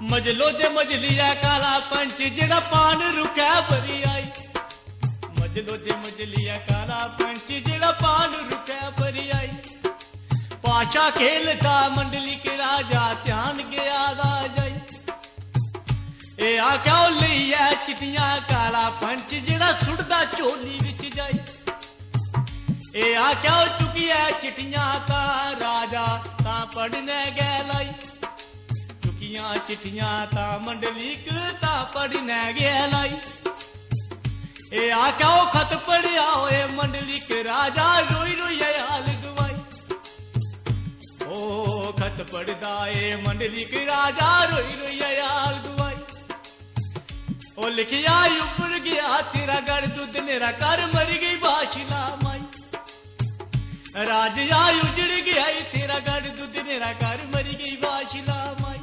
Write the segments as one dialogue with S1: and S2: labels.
S1: मजलो जे मजलिया काला पंच जेड़ा पान रुकै भरी आई। मजलो जे मजलिया काला पंच जेड़ा पान रुकै भरी आई। पाशा खेलता मंडली के राजा ध्यान गया दा जाई। ए आख्या लिया चिट्टियां काला पंच जेड़ा सुटदा झोली विच जाई। ए आख्या चुकिया चिट्टियां ता राजा ता पढ़ने गै लाई। चिट्ठियां ता मंडलीक ता पढ़ने गया लाई। ए आख्या खत पढ़िया होए मंडलीक राजा रोई रोई हाल गवाई। ओ खत पढ़दा ए मंडलीक राजा रोई रोई हाल गवाई। ओ लिखिया ऊपर गया तेरा गढ़ दुध नेरा कर मर गई बाशिला माई। राजा उजड़ गया तेरा गढ़ दुध नेरा कर मर गई बाशिला माई।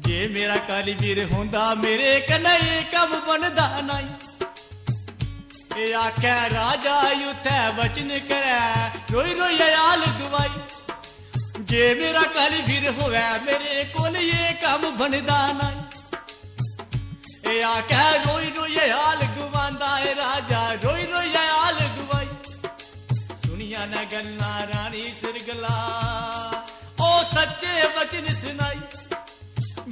S1: जे मेरा काली वीर होंदा मेरे कन्नै ये कम बनदा नाई। ए आख्या राजा युथे वचन करे रोई रोई हाल गवाई। जे मेरा काली वीर होवे मेरे कोल ये कम बनदा नाई। ए आख्या रोई रोई हाल गवांदा है राजा रोई रोई हाल गवाई। सुनिया न गल्ला रानी सिरगला ओ सच्चे वचन सुनाई।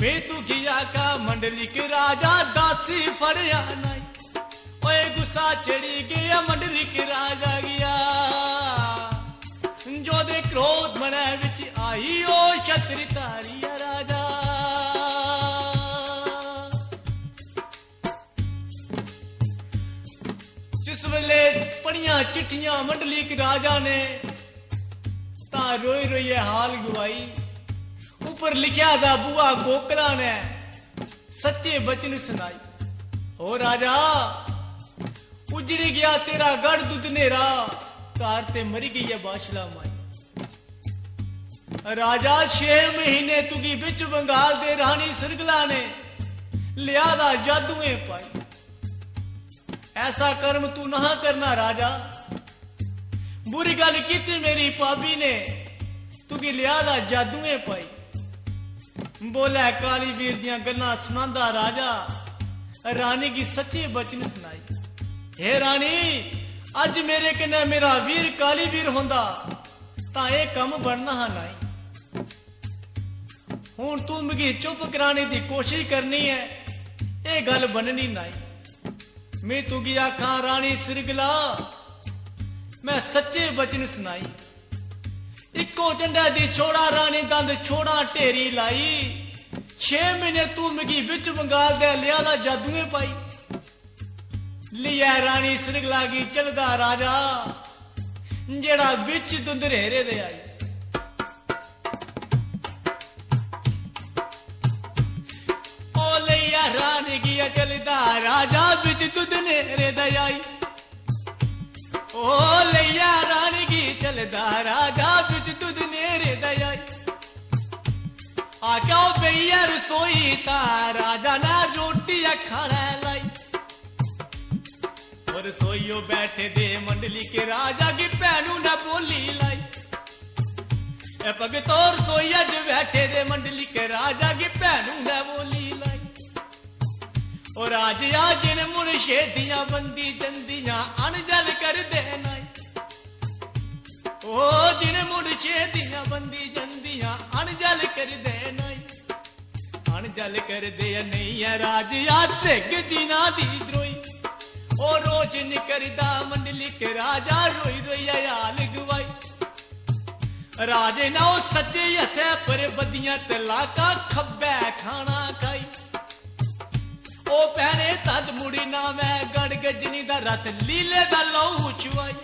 S1: मैं तू किया का मंडली के राजा दासी फड़िया नाई। ओए गुस्सा चढ़ी गया मंडली के राजा गया जो दे क्रोध मने विच आई। ओ छतरी तारिया राजा जिस वेले पढ़िया चिट्ठियां मंडली के राजा ने ता रोई रोई हाल गवाई। ऊपर लिखा था बुआ गोकला ने सच्चे वचन सुनाई। ओ राजा उजड़ी गया तेरा गढ़ दुध नेरा कार ते मरी गई है बाशला माई। राजा 6 महीने तुगी बिच बंगाल दे रानी सिरगला ने लिया दा जादुए पाई। ऐसा कर्म तू ना करना राजा। बुरी गल की मेरी भाभी ने तुगी लिया दा जादुए पाई। बोले काली वीर दियां गल्लां सुनांदा राजा रानी की सच्चे वचन सुनाई। हे रानी अज मेरे कन्नै मेरा वीर काली वीर होंदा तां ये कम बनना हा नाई। हुण तू मिगी चुप कराने दी कोशिश करनी है ये गल बननी नाई। मैं तुगी आखां रानी सिरगला मैं सच्चे वचन सुनाई। इको झंडा दी छोड़ा रानी दंद छोड़ा ढेरी लाई। 6 महीने तू मिगी बिच बंगाल दे लिया दा जादुए पाई। लिया रानी सिरगला की चलदा राजा जेड़ा बिच दुंदरेरे दे आई। ओ लिया रानी की चलदा राजा बिच दुंदरेरे दे आई। ओ लिया रानी की चलदा राजा बिच दुध नेरे दयाई। आख्या भैया रसोई ता राजा ना रोटी खाना लाई। और रसोईओ बैठे दे मंडली के राजा की भैनू ने बोली लाई। ए भगतो रसोई अज बैठे दे मंडली के राजा की भैनू ने बोली लाई। और राजा जिन मुड़ शेदियां बंदी जंदियां अनजल कर दे नाई। ओ जिन मुड़ शेदियां बंदी जंदियां अनजल कर दे नाई। अनजल कर दे नहीं है राजा धिग जीना दी द्रोई। ओ रोज निकरदा मंडली के राजा रोई रोई हाल गवाई। राजे ना ओ सच्चे हथे पर बदियां तलाका खब्बे खाना खाई। ओ भैने तद मुड़ी ना मैं गढ़ गजनी दा रथ लीले दा लहू चुआई।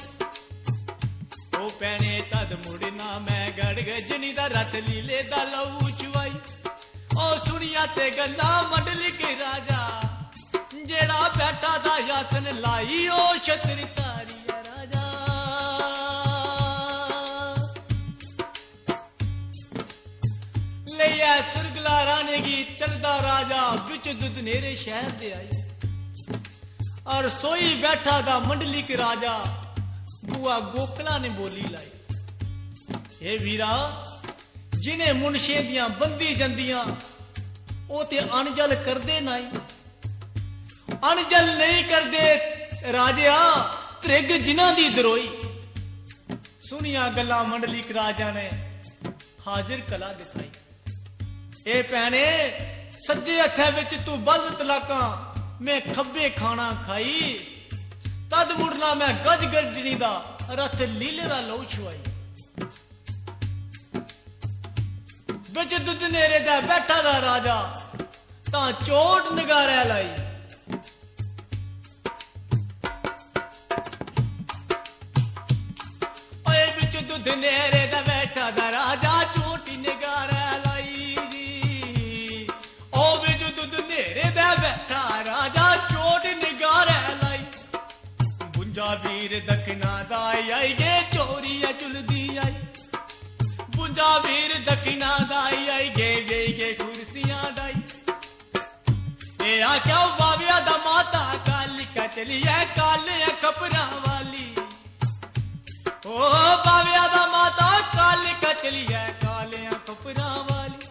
S1: ओ भैने तद मुड़ी ना मैं गढ़ गजनी दा रथ लीले दा लहू चुआई। ओ सुनिया ते गल्ला मंडली के राजा जेड़ा बैठा दा यासन लाई। ओ छतरी तारिया राजा लिया सिरगला रानी की चलदा राजा बिच दुध नेरे शहर दे आई। और सोई बैठा दा मंडली के राजा बुआ गोकला ने बोली लाई। हे वीरा जिन्हें मुनशे दियां बंदी जंदियां ओ ते अनजल करदे नहीं, अनजल नहीं करदे राजा त्रिग जिन्हां दी दरोई। सुनिया गल्लां मंडलीक राजा ने हाजिर कला दिखाई। ए भैने सज्जे हत्थे विच तू बल तलाका, मैं खब्बे खाना खाई, तद मुड़ना मैं गज गर्जनी दा रथ लीले दा लहू छुआई। बिच दुध नेरे दा बैठा दा राजा तां चोट निगारे लाई। ओए बिच दुध नेरे दा बैठा दा राजा चोट निगारे लाई जी। ओ बिच दुध नेरे दा बैठा राजा चोट निगारे लाई। बुंजा वीर दखना दा आई गे चोरी चुलदी आई। बुंजा वीर दखना दाई आई गे कुर्सियां डाई। ए आख्या बाविया दा माता कालिका चली है काले कपड़ा वाली। ओ बाविया दा माता कालिका चली है काले कपड़ा वाली।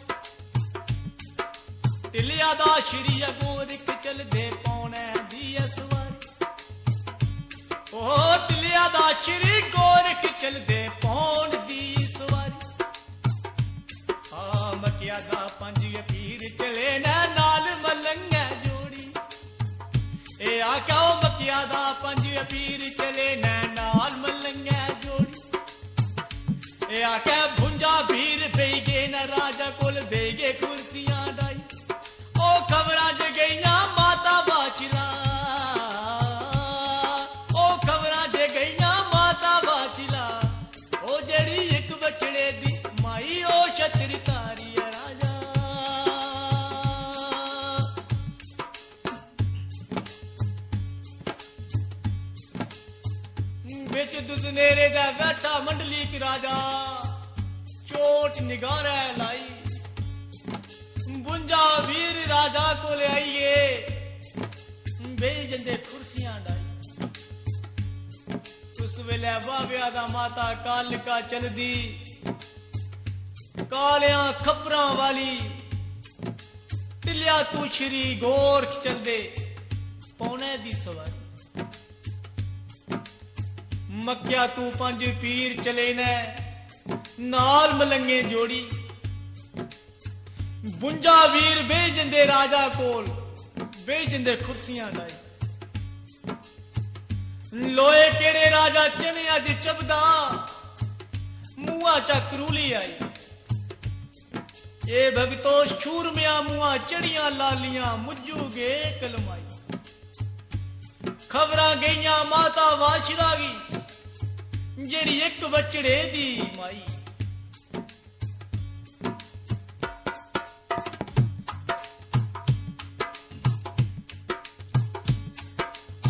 S1: टिलिया दा श्री गोरख चल दे पौने दी सवारी। ओ टिलिया दा श्री गोरख चल दे पौन दी सवारी। मकिया दा पंज पीर चले ना नाल मलंगा जोड़ी। ए आख्या मकिया दा पंज पीर चले ना नाल मलंगा जोड़ी। ए आख्या भुंजा भीर बेई गे ना राजा कोल बेई गे कुर्सियां डाई। ओ खबरां च गईयां माता बाछला। ओ खबरां च गईयां माता बाछला। ओ जेड़ी एक बछड़े दी माई ओ छतरी तारी राजा। बिच दुध नेरे दा बैठा मंडलीक राजा चोट निगारे लाई। बुंजा वीर राजा को ले आइए बेई जंदे कुर्सियां डाई। उस वेले बाविया दा माता कालिका चलदी कालियां खपरां वाली। टिलिया तू श्री गोरख चलदे पौने दी सवारी। मक्या तू पंज पीर चले ने नाल मलंगे जोड़ी। बुंजा वीर बेई जंदे राजा कोल बेई जंदे कुर्सियां डाई। लोए केड़े राजा चने अज चबदा मुआ चा करूली आई। ए भगतो शूरमिया मुआ चढ़ियां लालियां मुझू गे कलमाई। खबरां गईयां माता वाशिला गी जेड़ी एक बचड़े दी माई।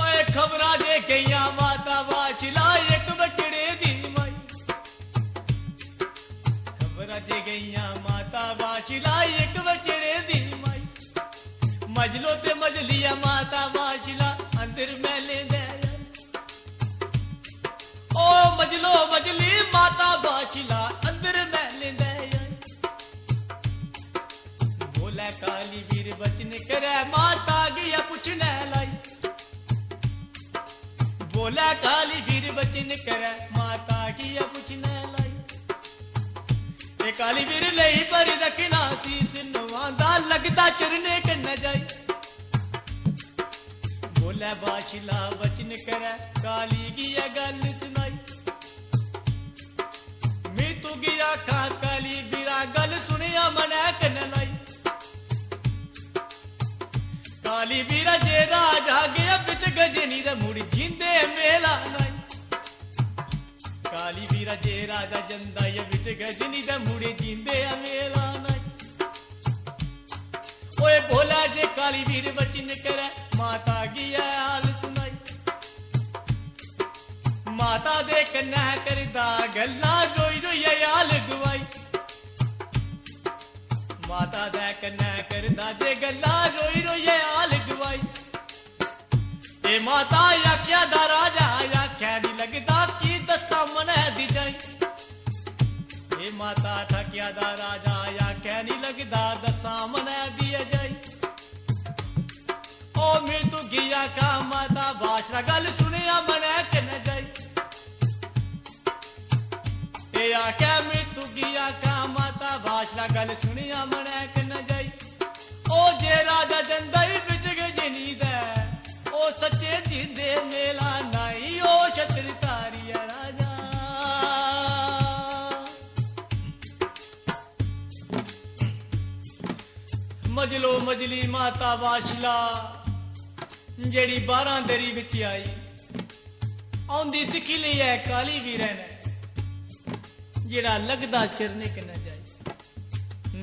S1: ओए खबरां जे गईयां माता वाशिला एक बचड़े दी माई। खबरां जे गईयां माता वाशिला एक बचड़े दी माई। मजलो ते मजलिया माता वाशिला अंदर मैले दे। ओ मजलो मजली माता वाशिला अंदर मैले दे। बोला काली वीर बचन करे माता गया पुछने लाई। बोला काली वीर बचन करे माता गया पुछने लाई। ए काली वीर लई पर दखना सीस नवांदा लगदा चरने कन्ने जाई। बोला वाशिला बचन करे काली गिया गल सुनाई। मैं तू गया खा काली वीरा गल सुनिया मने कन्ने लाई। काली वीरा जे राजा गया बिच गजनी दा मुड़ जिंदे मेला नहीं। काली वीरा जे राजा जंदा ये बिच गजनी दा मुड़ जिंदे मेला नहीं। ओए बोला जे काली वीर बचन करे माता गिया हाल सुनाई। माता दे कन्ने करदा गल्ला रोई रोई हाल गवाई। माता दे कन्ने करदा जे गल्ला रोई रोई हाल गवाई। ए माता आख्या दा राजा आख्या नी लगदा की दसा मने दी जाई। ए माता ठकिया दा राजा या कह नहीं लगदा दसा मना दिया जाई ओ मैं तू गिया का माता बाशरा गल सुनिया मना के न जाई ए आख्या मैं तू गिया का माता बाशरा गल सुनिया मना के न जाई ओ जे राजा जंदाई बिच गजनी दे ओ सच्चे जिंदे मेला नाई ओ छतरी तारिया राजा मजलो मजली माता वाशला जेड़ी 12 दरी विच आई आंदी दिखी ली है काली वीरन जेड़ा लगदा चरने के न जाए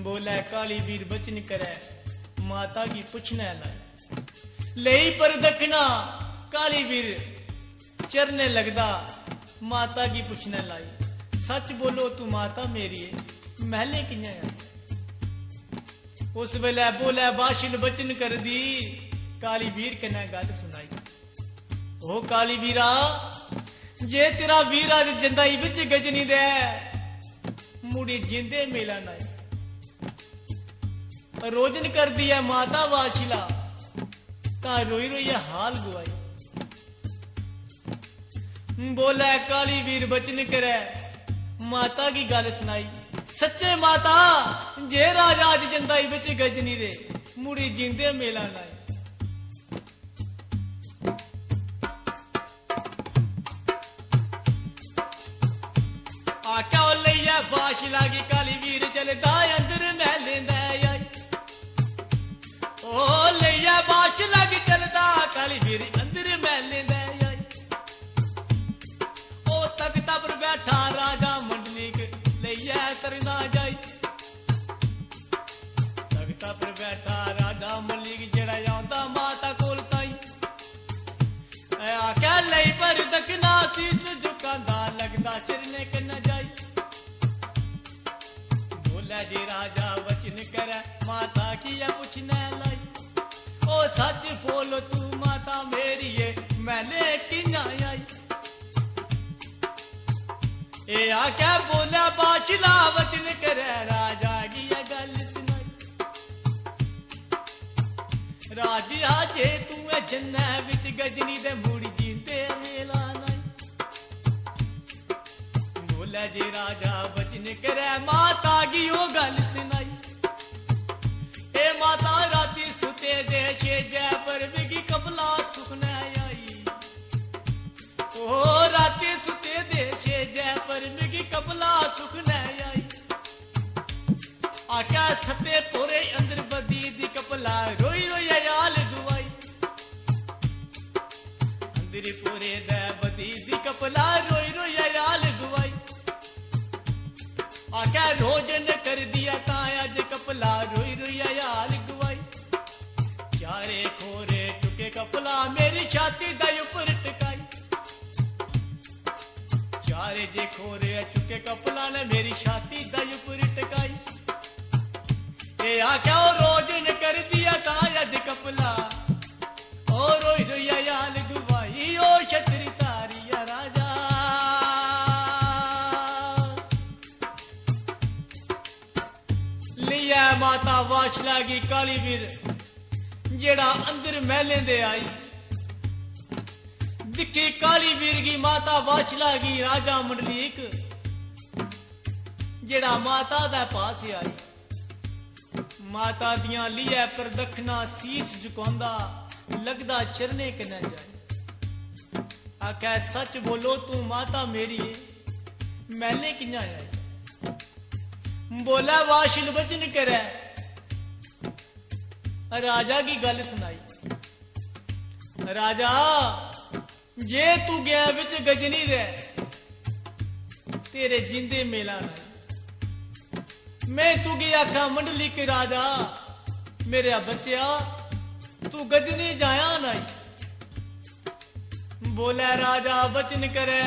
S1: बोला काली वीर बचन करे माता की पुछना लाई ले पर दखना काली वीर चरने लगदा माता की पुछना लाई सच बोलो तू माता मेरी है महले किया उस वेले बोले बाशिल बचन कर दी काली वीर कन्नै गल सुनाई ओ काली वीरा जे तेरा वीर अज जिंदाई बिच गजनी दे मुड़ी जिंदे मेला नाई रोजन कर दी है माता वाशिला ता रोई रोई हाल गुआई बोले काली वीर बचन करे माता की गल सुनाई सच्चे माता जे राजा अज जिंदाई बिच गजनी दे मुड़ी जिंदे मेला नाई आख्या लिया बाश लागी काली वीर चलदा अंदर महलेंदा आई ओ लिया बाश लागी चलदा काली वीर अंदर महलेंदा आई ओ तख्ता पर बैठा राजा मंडलीक लिया तरना जाई तख्ता पर बैठा राजा मंडलीक जेड़ा आंदा माता कोल ताई आख्या लई पर दखना सीस झुकांदा लगदा चरने कन्ना जाई बोला जी राजा वचन करे माता की पुछना लाई ओ सच बोलो तू माता मेरी है मैंने किया आई ए आख्या बोला बाशिला वचन करे राजा की गल सुनाई राजा जे तू है जन्ना विच गजनी दे मुड़ी जीते मेला नाई बोला जी राजा वचन करे माता की ओ गल सुनाई ए माता राती सुते दे शेजे पर मिगी कबला सुखना आई ओ राती सुते दे शेजे पर मिगी कबला सुखना आई आख्या सते पूरे अंदर बदी दी कपला रोई रोई याल दुआई अंदर पूरे दे बदी दी कपला रोई रोई याल दुआई आख्या रोजन कर दिया ता अज कपला रोई रोई याल दुआई चारे खोरे चुके कपला मेरी छाती दा ऊपर टकाई चारे जे खोरे चुके कपला ने मेरी छाती दा ऊपर टकाई ए आख्या रोजन कर दिया ता अज कपला ओ रोई रोई याल दुआई ओ छतरी तारिया राजा लिया माता वाशला की काली वीर जेड़ा अंदर महले दे आई दिखी काली वीर की माता वाशला की राजा मंडलीक जेड़ा माता दे पास आई माता दियां लिया पर दखना सीस झुकांदा लगदा चरने के न जाए आख्या सच बोलो तू माता मेरी है मैंने किया आई बोला वाशिल वचन करे राजा की गल सुनाई राजा जे तू गया विच गजनी दे तेरे जिंदे मेला नहीं मैं तू गया आखा मंडली के राजा मेरे बच्चा तू गजनी जाया नहीं बोला राजा वचन करे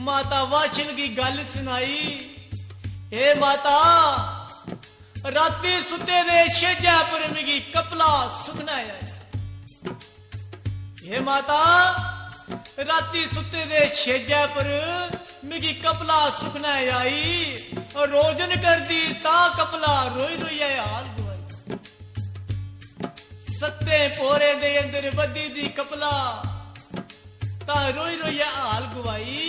S1: माता वाशिल की गल सुनाई हे माता राती सुते दे शेजा पर मिगी कपला सुखना है हे माता राती सुते दे शेजा पर मिगी कपला सुखना आई और रोजन कर दी ता कपला रोई रोई हाल गवाई सत्ते पोरे दे अंदर बदी दी कपला ता रोई रोई हाल गवाई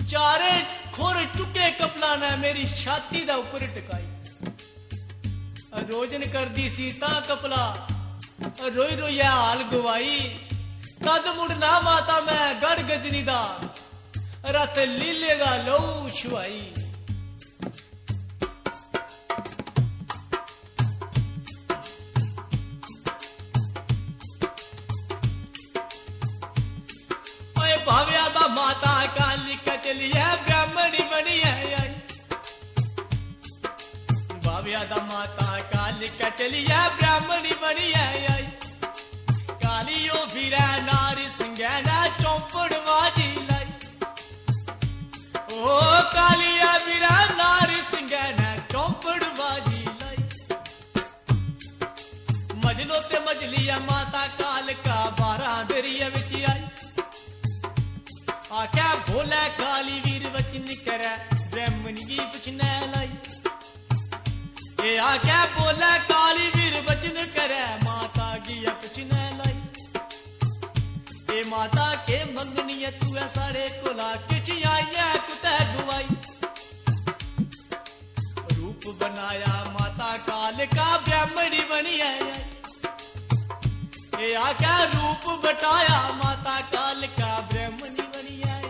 S1: चारे खोर चुके कपला ने मेरी छाती दा ऊपर टकाई रोजन कर दी सी ता कपला रोई रोई हाल गवाई तद मुड़ना माता मैं गढ़ गजनी दा रत लीले दा लहू छुआई ओए भाव्या दा माता काली चली है ब्राह्मणी बनी है आई भाव्या दा माता काली चली है ब्राह्मणी बनी है आई कालियो फिरै नारी संगैना चौपड़ बाजी लाई ओ कालिया फिरै नारी संगैना चौपड़ बाजी लाई मजलो ते मजलिया माता काल का 12 दरिया विच आई आख्या भोला काली वीर वचन करे ब्राह्मण की पुछने लाई ए आख्या भोला काली वीर वचन करे माता की पुछने लाई माता के मंगनी है तू है साढ़े कोला किच आई कुतै गुवाई रूप बनाया माता काल का ब्राह्मणी बनी है ये आख्या रूप बटाया माता काल का ब्राह्मणी बनी है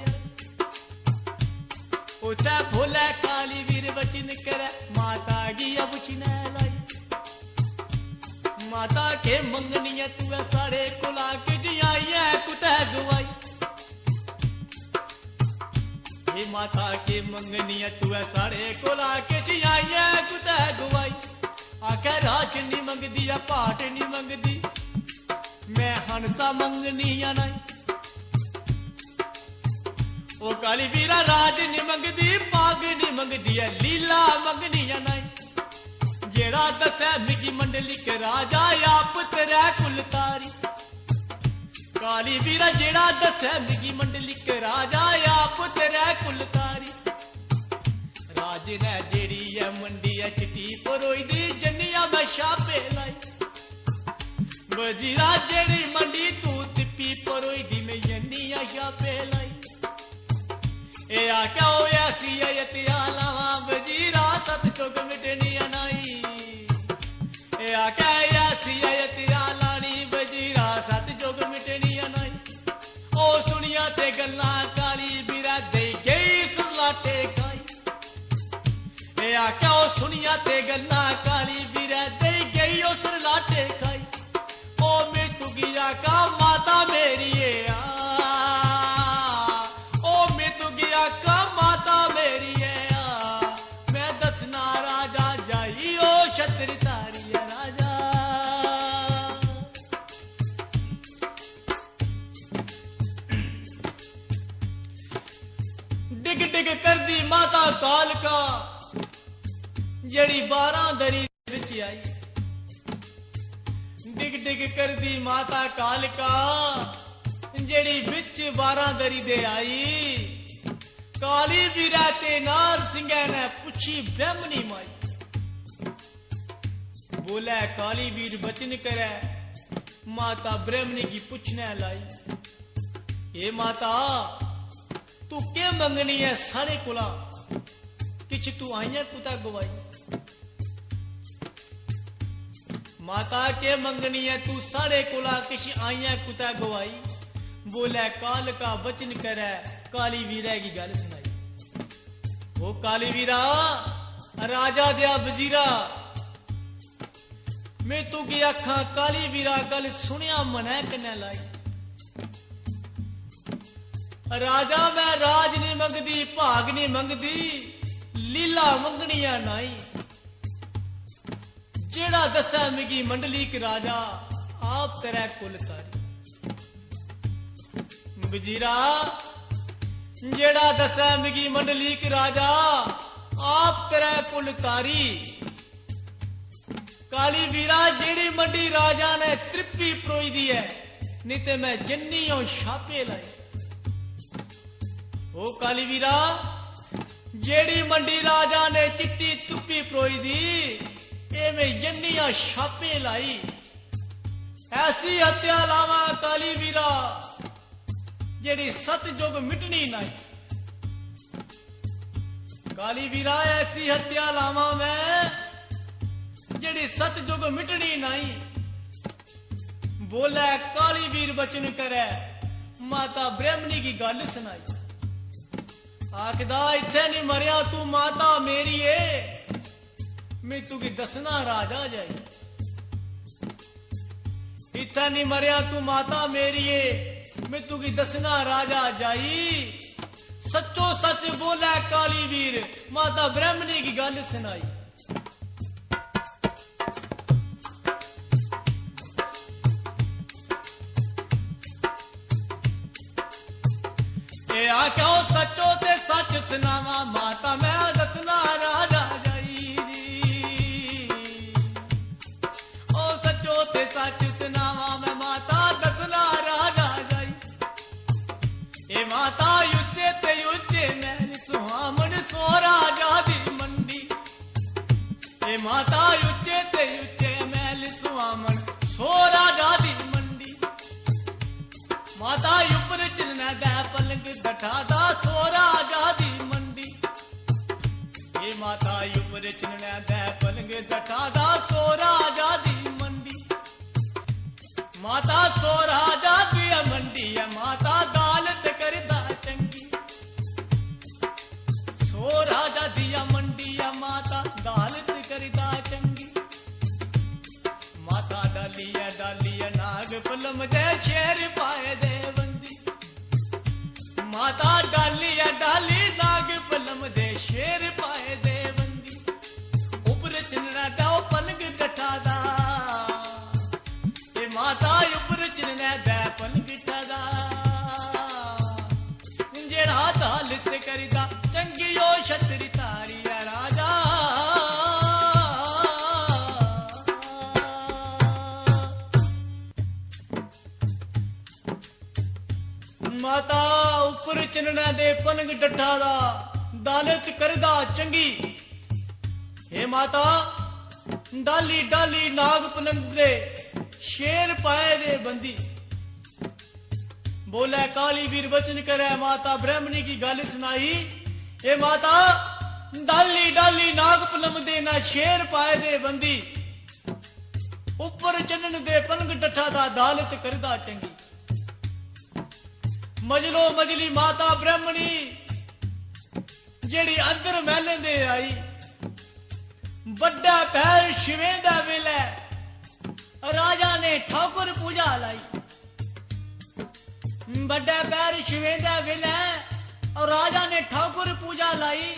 S1: उठा भोला काली वीर वचन करे माता की अब छिने लाई माता के मंगनी है तू है साढ़े कोला किच आई कुतै गुवाई हे माता के मंगनी है तू है साढ़े कोला किच आई कुतै गुवाई आखे राज नहीं मंगदी है पाट नहीं मंगदी मैं हंसा मंगनी या नहीं ओ काली वीरा राज नहीं मंगदी पाग नहीं मंगदी है लीला मंगनी या नहीं जेड़ा दसै मिगी मंडली के राजा आप तेरा कुल तारी काली वीरा जेड़ा दसै मिगी मंडली के राजा आप तेरा कुल तारी राज ने जेड़ी है मंडी है चिट्टी परोई दी जन्निया मैं छापे लाई वजीरा जेड़ी मंडी तू तिप्पी परोई दी मैं जन्निया छापे लाई ए आख्या ओ ऐसी यति आलावा वजीरा सत चुग मिटनी अनाई ए आख्या ऐसी यति आलानी वजीरा सत चुग मिटनी अनाई ओ सुनिया ते गल्ला काली बीरा दे गई सलाटे खाई ए आख्या ओ सुनिया ते गल्ला काली बीरा दे गई ओ सरलाटे खाई ओ मैं तू गया का माता मेरी है का माता मेरी है मैं दसना राजा जाई ओ छतरी तारी है राजा डिग डिग कर दी माता काल का जड़ी 12 दरी विच आई डिग डिग कर दी माता काल का जड़ी विच 12 दरी दे आई काली वीरा ते नार सिंह ने पुछी ब्राह्मणी माई बोले काली वीर वचन करे माता ब्राह्मणी की पूछने लाई ये माता तू के मंगनी है साढ़े कोला किछ तू आईया कुता गवाई माता के मंगनी है तू साढ़े कोला किछ आईया कुता गवाई बोले काल का वचन करे काली वीरा की गल सुनाई ओ काली वीरा राजा दिया वजीरा मैं तू की अखा काली वीरा गल सुनिया मनै कन्नै लाई राजा मैं राज नहीं मंगदी भाग नहीं मंगदी लीला मंगनिया नाई जेड़ा दसा मिगी मंडलीक राजा आप तेरा कुल तारी वजीरा जेड़ा दसा मिगी मंडलीक राजा आप तेरा कुल तारी काली वीरा जेड़ी मंडी राजा ने त्रिप्पी परोई दी है नहीं ते मैं जन्नी छापे लाए ओ काली वीरा जेड़ी मंडी राजा ने चिट्टी तुप्पी परोई दी एवें जन्निया छापे लाई ऐसी हत्या लावा काली वीरा जेड़ी सतयुग मिटनी नहीं। काली वीरा ऐसी हत्या लावा मैं जेड़ी सतयुग मिटनी नहीं। बोले काली वीर बचन करे माता ब्रह्मणी की गल सुनाई। आखदा इत्थे नहीं मरिया तू माता मेरी है मैं तुगी दसना राजा जाई। इत्थे नहीं मरिया तू माता मेरी है मैं तुगी दसना राजा जाई। सच्चो सच बोला काली वीर माता ब्रह्मणी की गल सुनाई। आख्या सचो ते सच सुनावा माता मैं दसना राजा जाई। ओ सचो ते सच सुनावा मैं माता दसना राजा जाई। ए माता युचे ते युचे मैल सुहामन सो राजा दी मंडी। ए माता युचे ते युचे मैल सुहामन सो राजा दी मंडी। माता उपर चिरना दै पलंग दठादा सो राजा दी मंडी। ये माता उपर चिरना दै पलंग दठादा सो राजा दी मंडी। माता सो राजा दी मंडी है माता दालत करदा चंगी। सो राजा दी मंडी है माता दालत करदा चंगी। माता डाली है नाग पलम दे शेर पाए दे बंदी। माता डाली है नाग पलम दे शेर पाए दे बंदी। उपर चिन्ना दा पलंग डठा दा। ए माता उपर चिन्ना दा पलंग डठा दा। जेड़ा दालत करदा चंगी ओ छतरी तारी है राजा। माता उपर चिन्ना दे पलंग डठा दा दालत करदा चंगी। हे माता डाली डाली नाग पलंग दे शेर पाए दे बंदी। बोले काली वीर वचन करे माता ब्रह्मणी की गल सुनाई। हे माता डाली डाली नाग पलंग दे ना शेर पाए दे बंदी। उपर चन्नन दे पलंग डठा दा दालत करदा चंगी। मजलो मजली माता ब्रह्मणी जेड़ी अंदर महले दे आई। बड़ा पैर शिवें दा वेले राजा ने ठाकुर पूजा लाई। बड़ा पैर शिवें दा वेले और राजा ने ठाकुर पूजा लाई।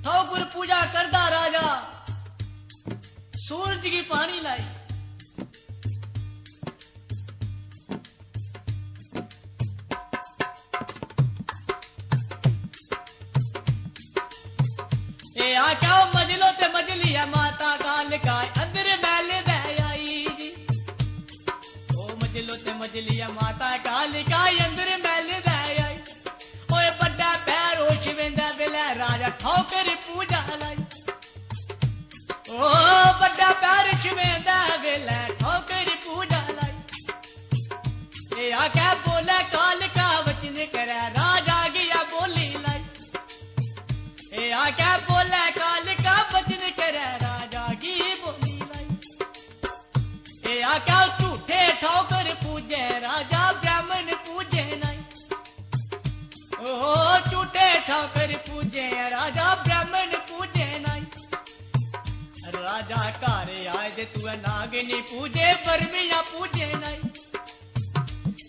S1: ठाकुर पूजा करदा राजा सूरज की पानी लाई। आख्या मजलो ते मजली है माता गाल गाय अंदर महले दे आई जी। ओ मजलो ते मजली है माता गाल गाय अंदर महले दे आई। ओए बड़ा पैर हो शिवेंदा बेले राजा ठोकर पूजा लाई। ओ बड़ा पैर शिवेंदा बेले ठोकर पूजा लाई। ए आख्या बोले काल का वचन करे राजा गया बोली लाई। ए आख्या बोले काल का वचन करे राजा की बोली लाई। ए आख्या झूठे ठोकर पूजे राजा ब्राह्मण पूजे नहीं। ओ झूठे ठोकर पूजे राजा ब्राह्मण पूजे नहीं। राजा घर आए दे तू नागनी पूजे बर्मिया पूजे नहीं।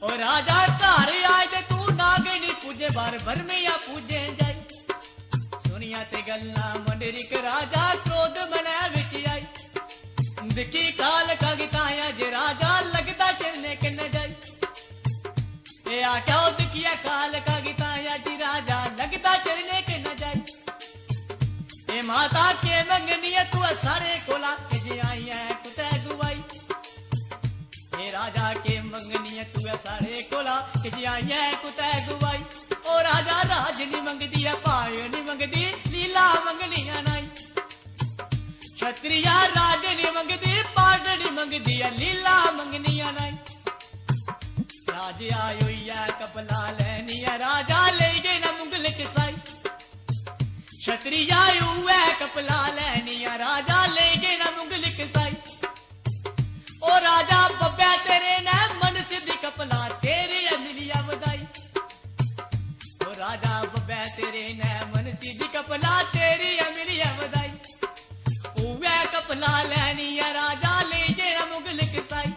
S1: और राजा घर आए दे तू नागनी पूजे बार बर्मिया पूजे जाई। दुनिया ते गल्ला मंडरिक राजा क्रोध मना विच आई। दिखी काल का गीताया जे राजा लगदा चरने के न जाई। ए आख्या दिखिया काल का गीताया जी राजा लगदा चरने के न जाई। ए माता के मंगनी तू सारे कोला के जे आई है कुते दुआई। ए राजा के मंगनी तू सारे कोला के जे आई है कुते दुआई। ओ ओ राजा राज नहीं मंगदी है भावे नहीं मंगदी लीला मंगनिया नाई क्षत्रिया राज नहीं मंगदी पाठ नहीं मंगदी है लीला मंगनिया नाई राज आयो या कपला लेनी है राजा ले गए ना मुगल किसाई क्षत्रिया हुआ कपला लेनी है राजा ले गए ना मुगल किसाई ओ राजा बब्बे तेरे ने मन सिद्धि कपला तेरी मिलिया बधाई ओ राजा बब्बे तेरे ने मन सिद्धि कपला तेरी मिलिया बधाई उवे कपला लेनी है राजा ले जेड़ा मुगल किसाई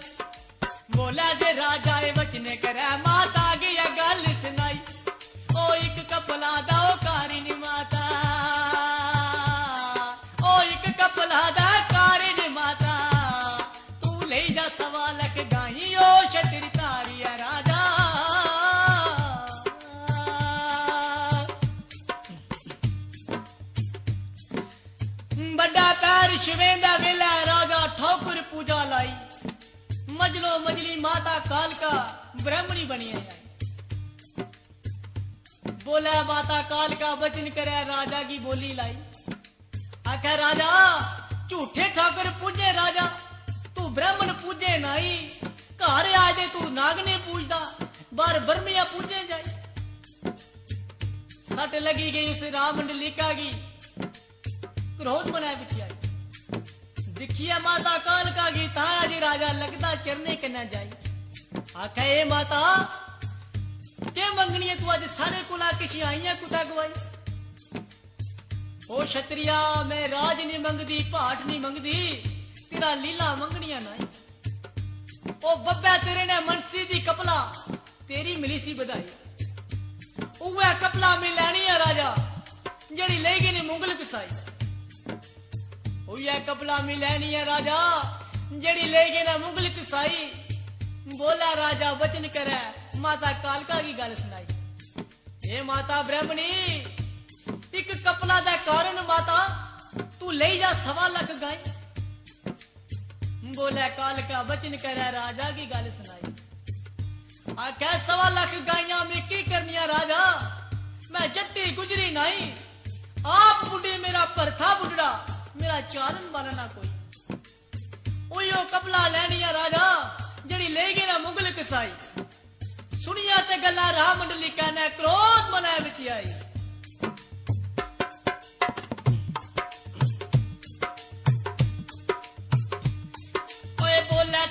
S1: बोला दे राजा ए बचने करे माता गया गल सुनाई ओ एक कपला दा ओ कारिनी माता ओ एक कपला दा कारिनी माता ले जा सवा लख गाई ओ क्षत्रि तारिया राजा बड़ा पैर शिवेंदा वेला राजा ठोकर पूजा लाई मजलो मजली माता कालका ब्राह्मणी बनी आई बोला माता कालका वचन करे राजा की बोली लाई आखा राजा झूठे ठाकुर पूजे राजा तू ब्राह्मण पूजे नाई घर आजे तू नागने पूजदा बार बर्मिया पूजे जाए सट लगी गई उस राम मंडलिका की क्रोध बनाए बिछी आई दिखिया माता कालका की ताया जी राजा लगता चरने के न जाई आखे ए माता के मंगनी है तू आज सारे कुला किसी आईया कुता गवाई ओ क्षत्रिया मैं राज नहीं मंगदी पाठ नहीं मंगदी तेरा लीला मंगनिया नाई ओ बब्बे तेरे ने मनसी दी कपला तेरी मिली सी बधाई उवे कपला में लेनी है राजा जड़ी ले गई ने मुगल किसाई उवे कपला में लेनी है राजा जड़ी ले गई ना मुगल किसाई बोला राजा वचन करे माता कालका की गल सुनाई ए माता ब्राह्मणी एक कपला दा कारण माता तू ले जा 1.25 लाख गाय बोले कालका वचन करे राजा की गल सुनाई आखे 1.25 लाख गाइया में की करनिया राजा मैं जट्टी गुजरी नहीं आप बुढ़ी मेरा परथा बुढ़ा मेरा चारण वाला ना कोई ओयो कपला लेनी है राजा जड़ी ले गई ना मुगल किसाई सुनिया ते गल्ला राम मंडली कहने क्रोध मनाए बिच आई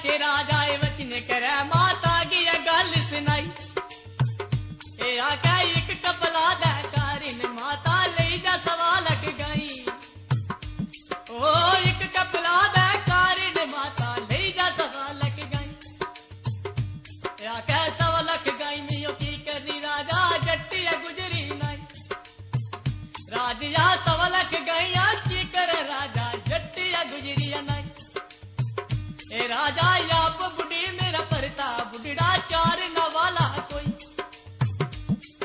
S1: ते राजा ए वचन करे माता की गल सुनाई ए आके एक कपला दे कारिन माता ले जा 1.25 लाख गाई ओ एक कपला दे कारिन माता ले जा 1.25 लाख गाई ए आके 1.25 लाख गाई में यो की करनी राजा जट्टी गुजरी नहीं राजा 1.25 लाख गाइया की करे राजा जट्टी गुजरी नहीं ए राजा आप बुढ़ी मेरा परता बुढ़ा चार न वाला कोई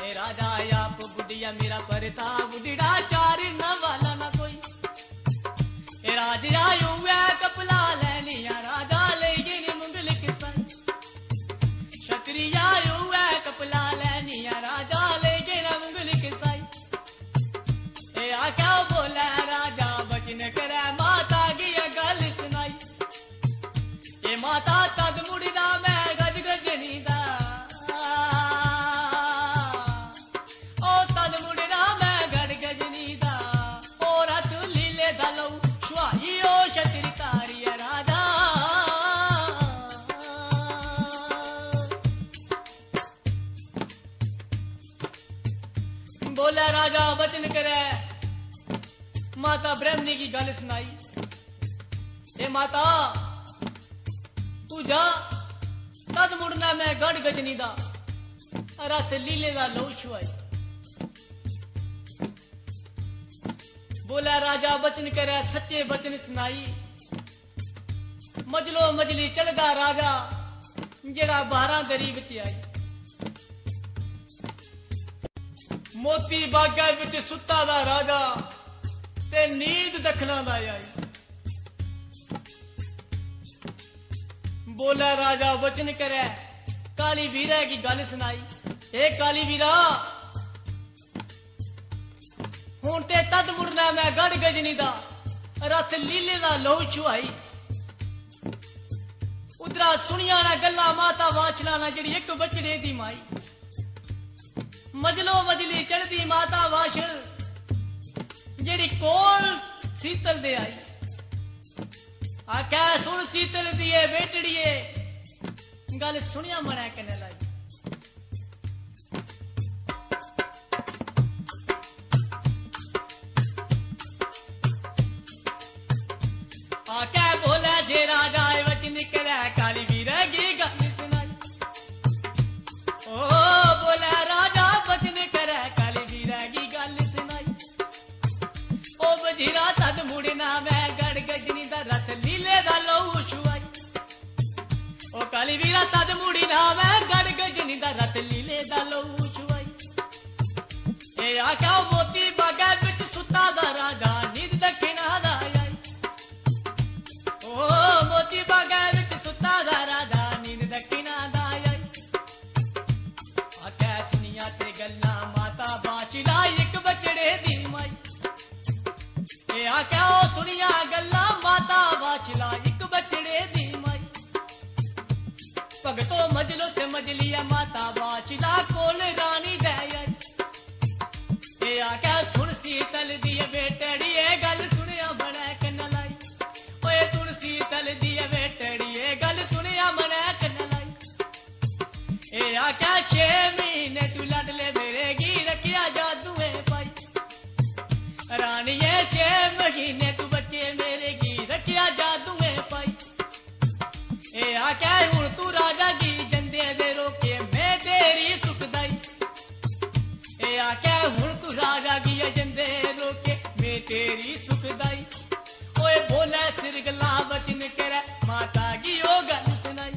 S1: ए राजा आप बुढ़िया मेरा परता बुढ़ा चार न वाला ना कोई ए राजा हुआ कपला लेनी राजा ले गई मुगल किसाई क्षत्रिया हुआ कपला लेनी राजा ले गई मुगल किसाई ए आका बोला राजा वचन करे माता की गल सुनाई माता तद मुड़ना मैं गज गजनी दा ओ तद मुड़ना मैं गज गजनी दा ओ रत लीले दा लऊ छुआई ओ क्षत्रि तारिया राजा बोला राजा वचन करे माता ब्राह्मणी की गल सुनाई ए माता तू जा तद मुड़ना मैं गढ़ गजनी दा रस लीले दा लो छुआई बोला राजा वचन करे सच्चे वचन सुनाई मजलो मजली चढ़दा राजा जेड़ा 12 दरी विच आई मोती बागा विच सुता दा राजा ते नींद दखना दा आई बोला राजा वचन करे काली वीरा की गल सुनाई ए काली वीरा हुण ते तद मुड़ना मैं गढ़ गजनी दा रथ लीले दा लहू चुहाई उधरा सुनिया ना गल्ला माता वाचला ना जिहड़ी एक बचड़े दी माई मजलो मजली चढ़दी माता वाशल जिहड़ी कोल सीतल दे आई आख्या सुन सीतल दिए बेटड़िए गल सुनिया मना कने लाई आख्या बोला जे राजा वच निकले काली वीरगी गल सुनाई ओ बोला राजा वचन करे काली वीरगी गल सुनाई ओ वजीरा तद मुड़ना मैं गढ़ गजनी दा रथ लीले दा लहू छुआई ओ काली वीरा तद मुड़ना मैं गढ़ गजनी दा रथ लीले दा लहू छुआई ए आख्या मोती बागा विच सुता दा राजा नींद दखना दा आई ओ मोती बागा विच सुता दा राजा नींद दखना दा आई आख्या सुनिया ते गल्ला माता बाचला एक बचड़े दी माई ए आख्या ओ सुनिया गल्ला माता वाचला एक बचड़े दी माई भगतो मजलो ते मजलिया माता वाचला कोल रानी दे आई ए आख्या सुन सीतल दी बेटड़ी ए गल सुनिया बड़ा कन लाई ओए सुन सीतल दी बेटड़ी ए गल सुनिया बड़ा कन लाई ए आख्या 6 महीने तू लडले मेरे गी रखिया जादूए पाई रानिए 6 महीने तू बच्चे मेरे गी रखिया जादूए पाई ए आख्या हुण तू राजा गी जंदे दे रोके मैं तेरी सुखदाई ए आख्या हुण तू राजा गी जंदे रोके मैं तेरी सुखदाई ओए बोले सिर गला वचन करे माता गी ओ गल सुनाई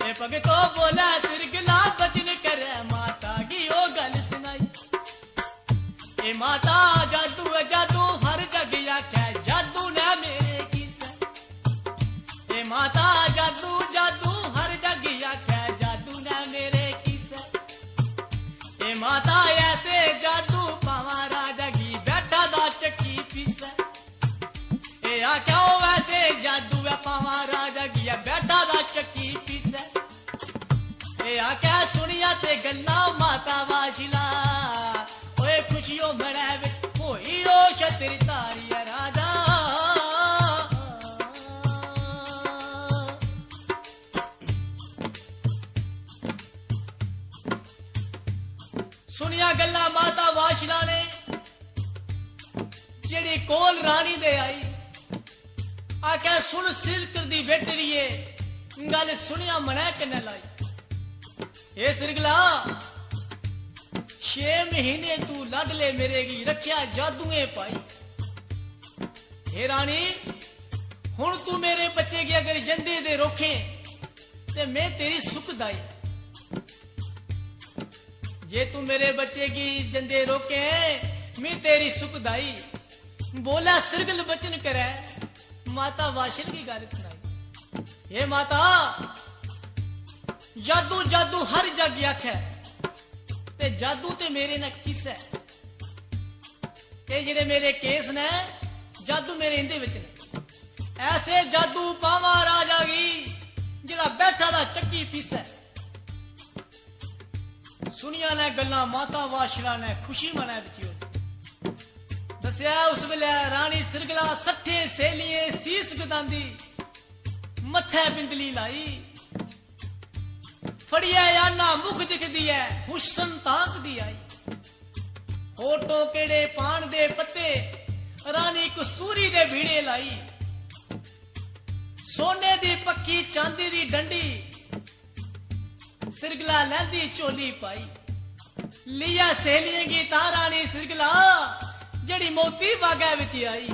S1: ए भगतो बोला सिर गला वचन करे माता गी ओ गल सुनाई ए माता जादू जादू हर जग आख्या जादू ने मेरे किसे ए माता जादू जादू हर जग आख्या जादू ने मेरे किसे ए माता ऐसे जादू पावा राजा गी बैठा दा चक्की पीसे ए आख्या ओ वैसे जादू है पावा राजा गी बैठा दा चक्की पीसे ए आख्या सुनिया ते गल्ला माता वाशिला ओए खुशियों बड़ा विच होई ओ छतरी तारी राजा सुनिया गल्ला माता वाशिला ने जेड़ी कोल रानी दे आई आख्या सुन सिलकर दी बेटड़िए गल सुनिया मना कने लाई ए सिरगला 6 महीने तू लडले मेरे गी रखिया जादूए पाई हे रानी हुण तू मेरे बच्चे गी अगर जंदे दे रोके ते मैं तेरी सुखदाई जे तू मेरे बच्चे की जंदे रोके मैं तेरी सुखदाई बोला सिरगल बचन करे माता वाशिल की गल सुनाई हे माता जादू जादू हर जग आखे ते जादू ते मेरे न किस है ते जेड़े मेरे केस ने जादू मेरे इंदे विच ने ऐसे जादू पावा राजा गी जेड़ा बैठा दा चक्की पीसे सुनिया ने गल्ला माता वाशिला ने खुशी मना बिच दसिया उस वेले रानी सिरगला 60 सेलिए सीस गदांदी मथे बिंदली लाई फड़िया आना मुख दिखदी है हुसन ताक दी आई होठो केड़े पान दे पत्ते रानी कस्तूरी दे भीड़े लाई सोने दी पक्की चांदी दी डंडी सिरगला लैंदी चोली पाई लिया सहेलियां की ता रानी सिरगला जड़ी मोती बागा विच आई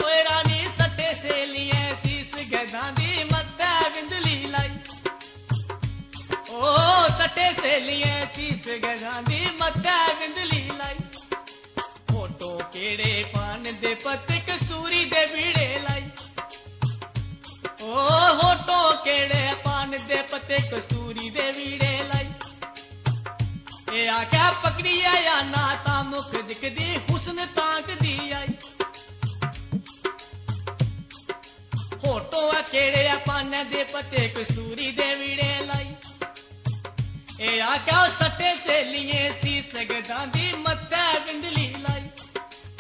S1: ओए रानी 60 सहेलियां सीस गदांदी मत्थे बिंदली लाई ओ 60 सहेलियां सीस गदांदी मत्थे बिंदली लाई फोटो केड़े पान दे पत्ते कसूरी दे बीड़े लाई ओ होठों केड़े पान दे पत्ते कस्तूरी दे वीड़े लाई ए आख्या पकड़ी है या ना ता मुख दिखदी हुस्न ताक दी आई होठों केड़े पान दे पत्ते कस्तूरी दे वीड़े लाई ए आख्या सट्टे से लिए सी सगदा दी मत्था बिंदली लाई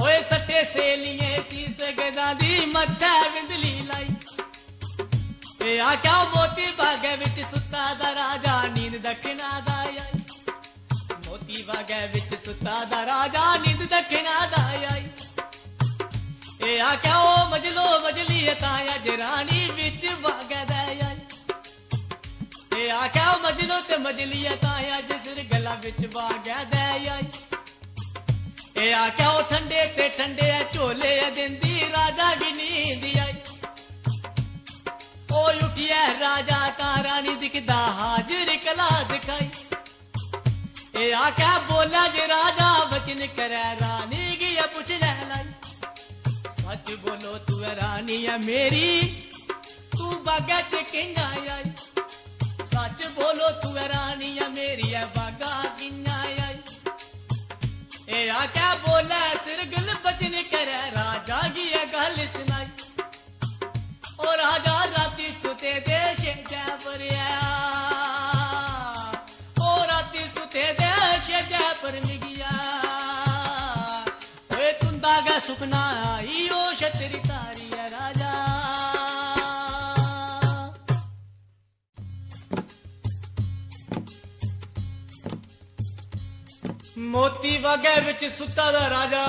S1: ओए सट्टे से लिए सी सगदा दी मत्था बिंदली लाई ए आख्या मोती बागे विच सुता दा राजा नींद दखना दा आई मोती बागे विच सुता दा राजा नींद दखना दा आई ए आख्या ओ मजलो मजली ताया जरानी विच बागे दा आई ए आख्या मजलो ते मजली ताया जिसर गला विच बागे दा आई ए आख्या ओ ठंडे ते ठंडे झोले दिंदी राजा की नींद आई ओ उठिया राजा का रानी दिखदा हाजिर कला दिखाई ए आख्या बोला जे राजा वचन करे रानी की पूछने लाई सच बोलो तू रानी है मेरी तू बागा च किंगा आई सच बोलो तू रानी है मेरी है बागा किंगा आई ए आख्या बोला सिरगल वचन करे राजा की गल सुनाई ओ राजा राती सुते देश जयपुर ओ राती सुते देश जयपुर मिगिया ओए तुंदा गा सुपना आई ओ छतरी तारी है राजा मोती वागे विच सुता दा राजा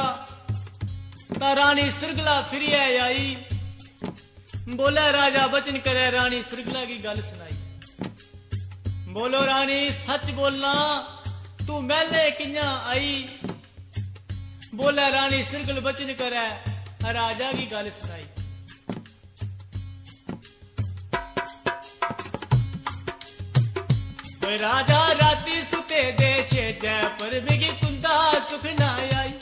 S1: ता रानी सिरगला फिरिया आई बोला राजा वचन करे रानी सिरगला की गल सुनाई बोलो रानी सच बोलना तू मैले किया आई बोला रानी सिरगल वचन करे राजा की गल सुनाई राजा राती सुते दे छे जयपुर मिगी तुंदा सुख ना आई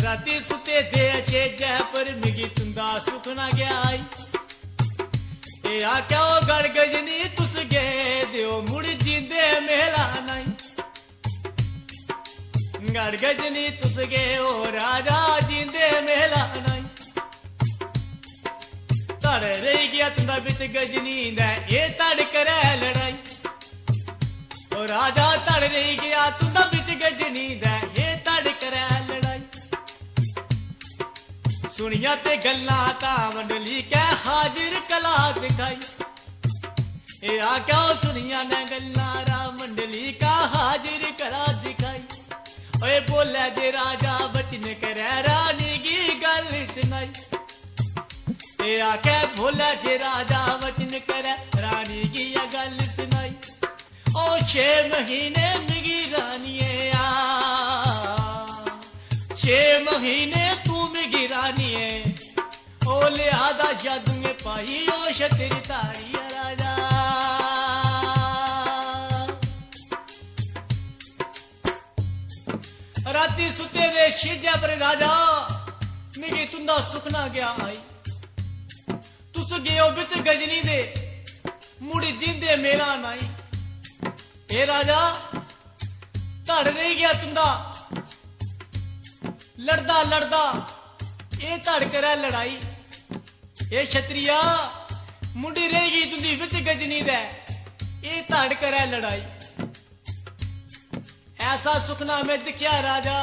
S1: राती सुते दे छे जयपुर मिगी तुंदा सुख ना गया आई ए आख्या ओ गड़ गजनी तुस गे दियो मुड़ जींदे मेला नहीं गड़ गजनी तुस गे ओ राजा जींदे मेला नहीं तड़ रही गया तुंदा बिच गजनी दे ए तड़ करे लड़ाई ओ राजा तड़ रही गया तुंदा बिच गजनी दे ए तड़ करे लड़ाई सुनिया ते गल्ला ता मंडली के हाजिर कला दिखाई ए आख्या सुनिया ने गल्ला रा मंडली का हाजिर कला दिखाई ओए बोले दे राजा बचन करे रानी की गल सुनाई ए आख्या बोले दे राजा वचन करे रानी की गल सुनाई ओ 6 महीने मिगी रानिए 6 महीने तू मिगी रानिए ओ लिहाजा जादूए पाई ओ छतरी तारी राजा राती सुते दे शिजा पर राजा मिगी तुंदा सुखना गया आई तुस गयो बिच गजनी दे मुड़ी जिंदे मेरा नाई ए राजा तड़ रही गया तुंदा लड़दा लड़दा ए तड़ करे लड़ाई ए क्षत्रिया मुंडी रहेगी तुंदी बिच गजनी दे ए तड़ करे लड़ाई ऐसा सुखना में दिखया राजा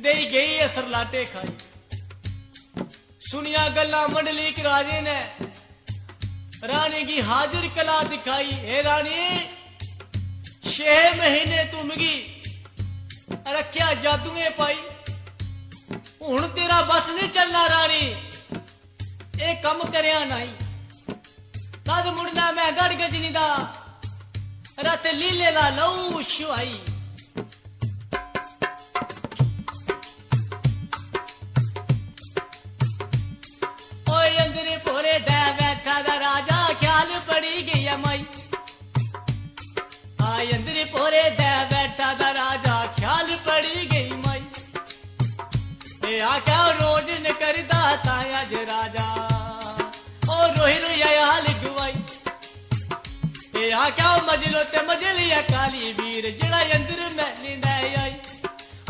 S1: दे गई असर लाटे खाई सुनिया गल्ला मंडली के राजे ने रानी की हाजिर कला दिखाई ए रानी 6 महीने तू मिगी रखिया जादूए पाई हुण तेरा बस नहीं चलना रानी ए कम करया नहीं तद मुड़ना मैं गड़ गजनी दा रत लीले दा लहू छुआई अंदर पोरे दे बैठा दा राजा ख्याल पड़ी गई माई आख्या रोज न करदा ताया जे राजा रोई रोई हाल गवाई ए आख्या मजलो ते मजलिया काली वीर जेड़ा अंदर मैले दै आई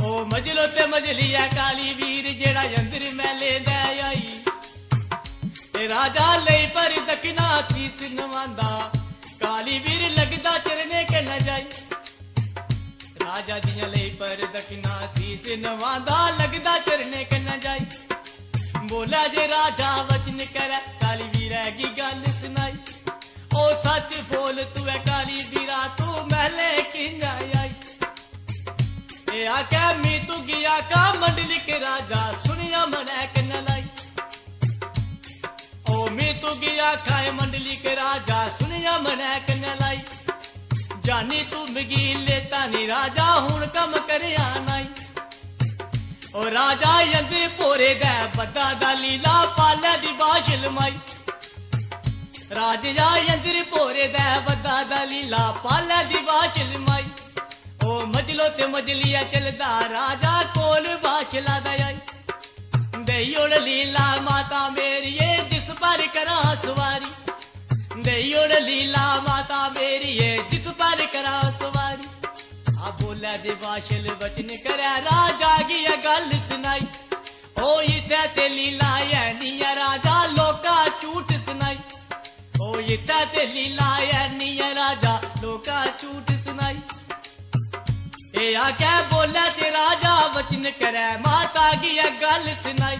S1: ओ मजलो ते मजलिया काली वीर जेड़ा अंदर मैले दै आई ए राजा ले पर दखना सीस नवांदा काली वीर लगदा चरने के न जाई राजा दिया ले पर दखना सीस नवांदा लगदा चरने के न जाई बोला जे राजा वचन करे काली वीर की गल सुनाई ओ सच बोल तू है काली वीरा तू महले किंजा आई ए आके मी तू गया का मंडली के राजा सुनिया मने के न लाई ओ मी तू गया खाए मंडली के राजा सुनिया मने के न लाई जानी तू मिगी लेता नी राजा हुन कम करे आनाई ओ राजा अंदर पोरे दे बद्दा दा लीला पाले दी बाशल माई राजा अंदर पोरे दे बद्दा दा लीला पाले दी बाशल माई ओ मजलो ते मजलिया चलदा राजा कोल बाशला दयाई देयोड़ लीला माता मेरी जिस पर करा सवारी देयोड़ लीला माता मेरी जिस पर करा सवारी आ बोला दे बाशल वचन करे राजा की गल सुनाई ओ इत्थे ते लीला है निया राजा लोका झूठ सुनाई ओ इत्थे ते लीला है निया राजा लोका झूठ सुनाई ए आके बोला ते राजा वचन करे माता की गल सुनाई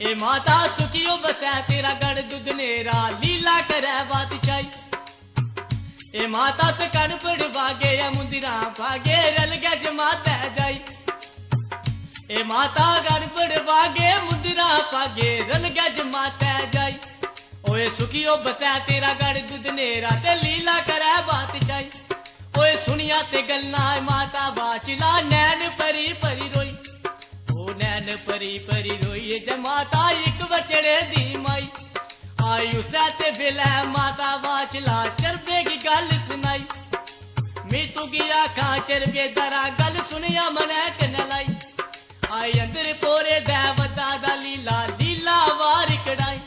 S1: ए माता सुखियो बसै तेरा गढ़ दुधनेरा लीला करे बादशाही ए माता से कण पड़ भागे या मुंदिरा भागे रल गया जमाता जाई ए माता कण पड़ भागे मुंदिरा भागे रल गया जमाता जाई ओए सुखियो बता तेरा गढ़ दुधनेरा ते लीला करे बात जाई ओए सुनिया ते गल्ला माता बाचला नैन परी परी रोई ओ नैन परी परी रोई जमाता एक बचड़े दी माई आयु सैते बिलै माता बाचला चरबे की गल सुनाई मैं तू गया खा चरबे दरा गल सुनिया मने कन लाई आई अंदर पोरे दे वदा दा लीला लीला वार कड़ाई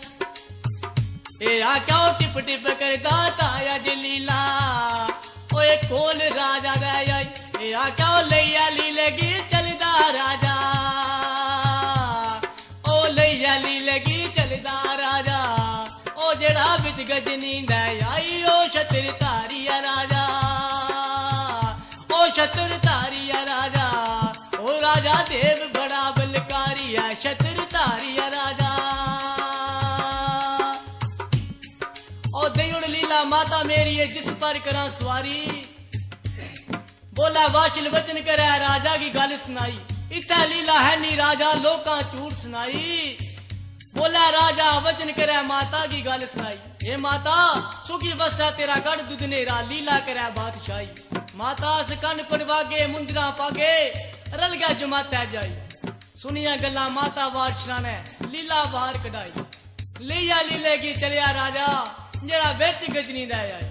S1: ए आका टिप टिप करदा ताया जे लीला ओए कोल राजा दे आई ए आका लैया लीलेगी चलदा राजा ओ लैया लीलेगी चलदा राजा जेड़ा बिच गजनी दे आई ओ छतर तारिया राजा ओ छतर तारिया राजा ओ राजा देव बड़ा बलकारिया छतर तारिया राजा ओ देउड़ लीला माता मेरी है जिस पर करा सवारी बोला वाचल वचन करे राजा की गल सुनाई इत्थे लीला है नी राजा लोका झूठ सुनाई बोला राजा वचन करे माता की गल सुनाई हे माता सुखी वसा तेरा गढ़ दुधनेरा लीला करे बादशाही माता से कन पड़वागे मुंदरा पागे रल गया जमाता जाई सुनिया गल्ला माता बादशाह ने लीला बाहर कढ़ाई लिया लीले की चलिया राजा जेड़ा बेच गजनी दे आई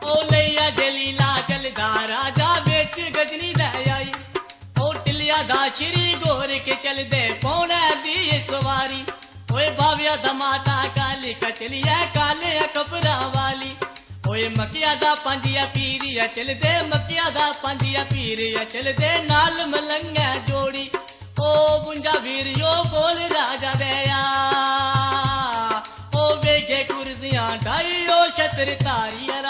S1: ओ लिया जलीला चलदा राजा बेच गजनी दे आई दा श्री गोर के चल दे पौने दी सवारी ओए भाविया दा माता काली का चलिया काले कपरा वाली ओए मकिया दा पंजिया पीरिया चल दे मकिया दा पंजिया पीरिया चल दे नाल मलंगा जोड़ी ओ बुंजा वीरियो बोल राजा दया ओ वेगे कुर्सियां ढाई ओ छतर तारिया